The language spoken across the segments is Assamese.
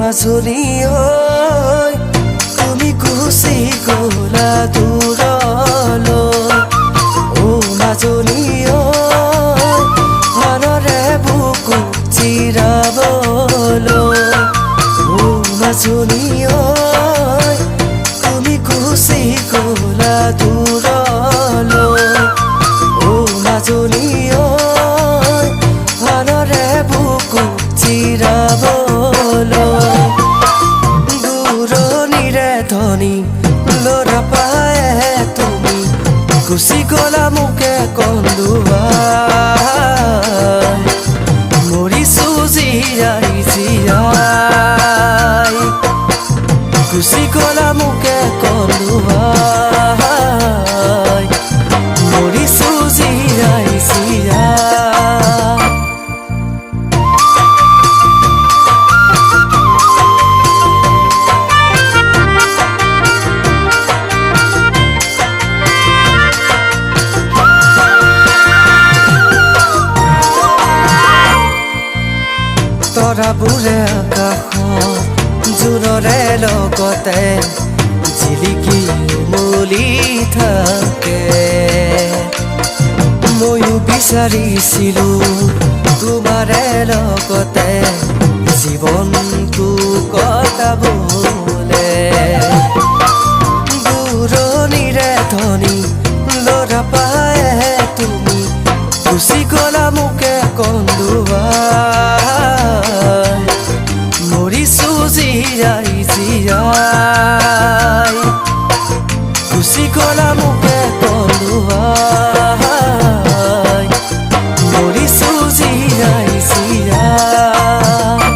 মাজনী হৈ তুমি গুচি গলা দূৰলৈ ও মাজনী হৈ মনৰে বুকু চিৰাবলৈ ও মাজনী হৈ তুমি গুচি গলা দূৰলৈ ও মাজনী হৈ মনৰে বুকু চিৰাবলৈ দূৰণিৰে ধনী ল'ৰা পাই তুমি গুচি গলা মোকে কন্দুৱাই মৰিছো জীয়াই জীয়াই গুচি গলা মোকে কন্দুৱাই মৰিছো জীয়াই জীয়াই তৰাবোৰে আকাশত জোনৰে লগতে জিলিকি উমলি থাকে ময়ো বিচাৰিছিলো তোমাৰে লগতে জীৱনটো কটাবলে দূৰণিৰে ধনী ল'ৰা পাই তুমি গুচি গলা মোকে কন্দুৱাই মৰিছো জীয়াই জীয়াই গুচি গলা মোকে কন্দুৱাই মৰিছো জীয়াই জীয়াই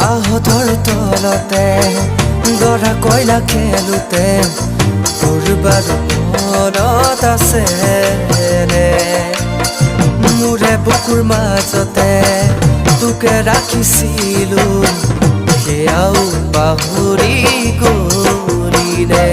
আহতৰ তলতে দৰা কয়লা খেলোতে তোৰ বাৰু মনত আছে মোৰে বুকুৰ মাজতে তোকে ৰাখিছিলো সেয়াও পাহৰি গলিনে